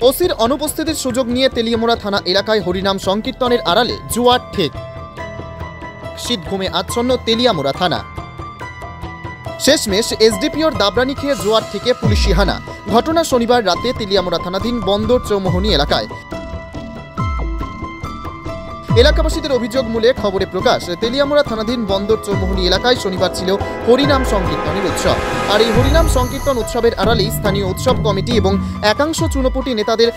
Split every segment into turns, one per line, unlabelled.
ওসির অনুপস্থিতির সুযোগ নিয়ে তেলিয়ামুড়া থানা এলাকায় হরিনাম সংকীর্তনের আড়ালে জুয়ার ঠেক। শীত ঘুমে আচ্ছন্ন তেলিয়ামুড়া থানা। শেষমেশ এসডিপিওর দাবরানি খেয়ে জুয়ার থেকে পুলিশি হানা। ঘটনা শনিবার রাতে তেলিয়ামুড়া থানাধীন বন্দর চৌমোহনী এলাকায়। এলাকাবাসীদের অভিযোগ মূলে খবরে প্রকাশ, তেলিয়ামুড়া থানাধীন বন্দর চৌমোহনী এলাকায় শনিবার ছিল হরিনাম সংকীর্তনের উৎসব। আর এই হরিনাম সংকীর্তন উৎসবের আড়ালেই স্থানীয় উৎসব কমিটি এবং একাংশ চুনোপুটি নেতাদের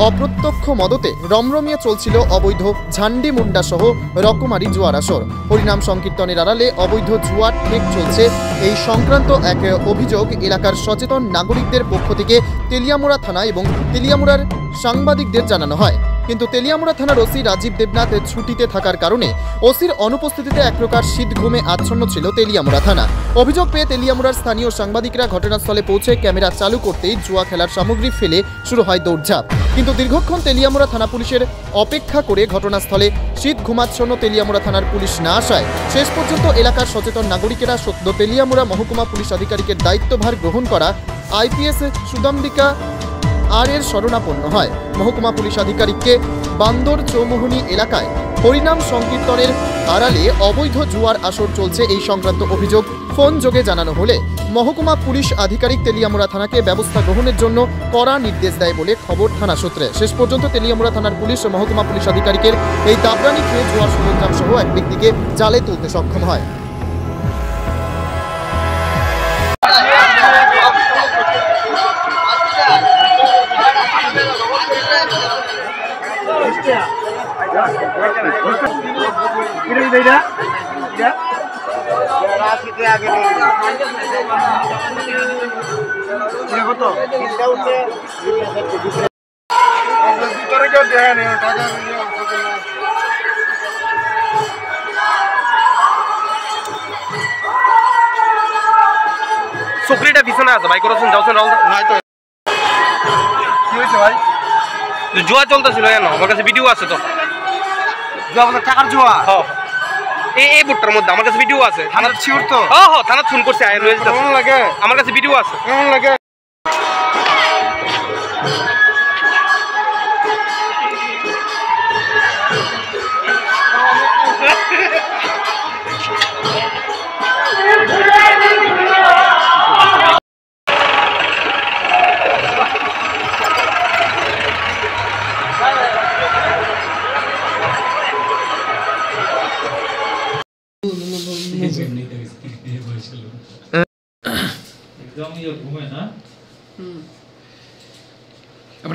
অপ্রত্যক্ষ মদতে রমরমিয়ে চলছিল অবৈধ ঝান্ডি মুন্ডা সহ রকমারি জুয়ার আসর। হরিনাম সংকীর্তনের আড়ালে অবৈধ জুয়ার ঠেক চলছে, এই সংক্রান্ত এক অভিযোগ এলাকার সচেতন নাগরিকদের পক্ষ থেকে তেলিয়ামুড়া থানা এবং তেলিয়ামুড়ার সাংবাদিকদের জানানো হয়। কিন্তু তেলিয়ামুড়া থানার ওসি রাজীব দেবনাথ ছুটিতে থাকার কারণে ওসির অনুপস্থিতিতে এক প্রকার শীত ঘুমে আচ্ছন্ন ছিল তেলিয়ামুড়া থানা। অভিযোগ পেয়ে তেলিয়ামুড়ার স্থানীয় সাংবাদিকরা ঘটনাস্থলে পৌঁছে ক্যামেরা চালু করতেই জুয়া খেলার সামগ্রী ফেলে শুরু হয় দৌড়ঝাঁপ। কিন্তু দীর্ঘক্ষণ তেলিয়ামুড়া থানা পুলিশের অপেক্ষা করে ঘটনাস্থলে শীত ঘুমাচ্ছন্ন তেলিয়ামুড়া থানার পুলিশ না আসায় শেষ পর্যন্ত এলাকার সচেতন নাগরিকেরা সদ্য তেলিয়ামুড়া মহকুমা পুলিশ আধিকারিকের দায়িত্বভার গ্রহণ করা আইপিএস সুদাম্বিকা আর এর শরণাপন্ন হয়। মহকুমা পুলিশ আধিকারিককে বান্দর চৌমোহনী এলাকায় হরিনাম সংকীর্তনের আড়ালে অবৈধ জুয়ার আসর চলছে এই সংক্রান্ত অভিযোগ ফোন যোগে জানানো হলে মহকুমা পুলিশ আধিকারিক তেলিয়ামুড়া থানাকে ব্যবস্থা গ্রহণের জন্য কড়া নির্দেশ দেয় বলে খবর থানা সূত্রে। শেষ পর্যন্ত তেলিয়ামুড়া থানার পুলিশ ও মহকুমা পুলিশ আধিকারিকের এই দাবরানি খেয়ে জুয়ার সরঞ্জাম সহ এক ব্যক্তিকে জালে তুলতে সক্ষম হয়।
চকরিটা পিছনে আছে ভাই, করছেন যাওছেন নাই তো। কি হয়েছে ভাই? জুয়া চলতেছিল কেন? আমার কাছে ভিডিও আছে তো। জুয়া বলতে টাকার জুয়া? হ্যাঁ, এই বুটটার মধ্যে আমার কাছে ভিডিও আছে। থানার শিওর তো? হ্যাঁ হ্যাঁ, থানা ফোন করছে। কেমন লাগে? আমার কাছে ভিডিও আছে। কেমন লাগে?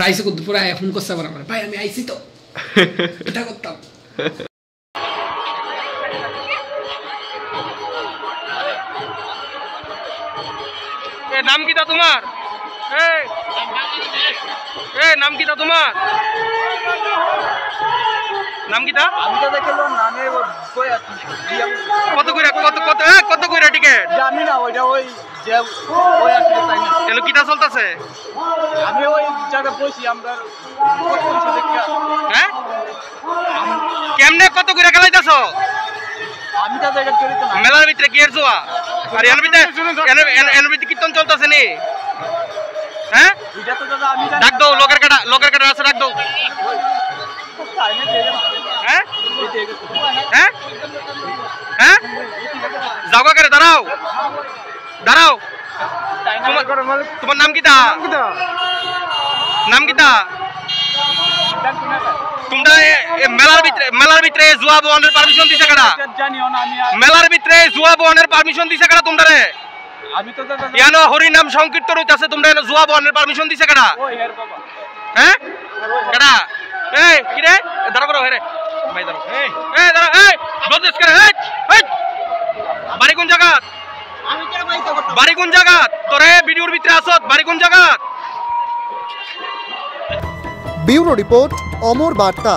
আইসি পুরা ফোন করছে আবার আমার ভাই, আমি আইসি তো এটা করতাম।
নাম কিটা তোমার? নাম কিটা তোমার? নাম কিটা? আমি তো দেখলো নামে কত কইরা কত কইরা টিকেট? জানি না, ওইটা ওই যে ওই আসলে তাই না। এলো কিটা চলতেছে? আমি ওই জায়গা বসি, আমরা কত কিছু দেখি। হ্যাঁ, কেমনে কত কইরা খেলাইতাছো? আমি তো জায়গা করি তো না। মেলার ভিতরে কি এর জোয়া? আর এর ভিতরে কীর্তন চলতেছে নি? হ্যাঁ, এটা তো দাদা আমি ডাক দাও, লোকের কাটা আছে, ডাক দাও। হ্যাঁ হ্যাঁ হ্যাঁ, যাও করে দাঁড়াও দাঁড়াও। তোমার নাম কিটা? নাম কিটা? তোমরা মেলার ভিতরে জুয়া বহনের পারমিশন দিছে কারা? মেলার ভিতরে জুয়া বহনের পারমিশন দিছে কারা তোমরা রে? আমি তো জানো হরিনাম সংকীর্তন হইতাছে, তোমরা জুয়া বহনের পারমিশন দিছে কারা? হ্যাঁ কারা? এই কি রে, দাঁড়া করো রে ভাই, দাঁড়াও। এই দাঁড়া, এই বদমাশ করে। এই বাড়ি কোন জায়গা? বাড়ি কোন জায়গা? তোরে ভিডিওর ভিতরে আসত, বাড়ি কোন জায়গা?
ব্যুরো রিপোর্ট, অমর বার্তা।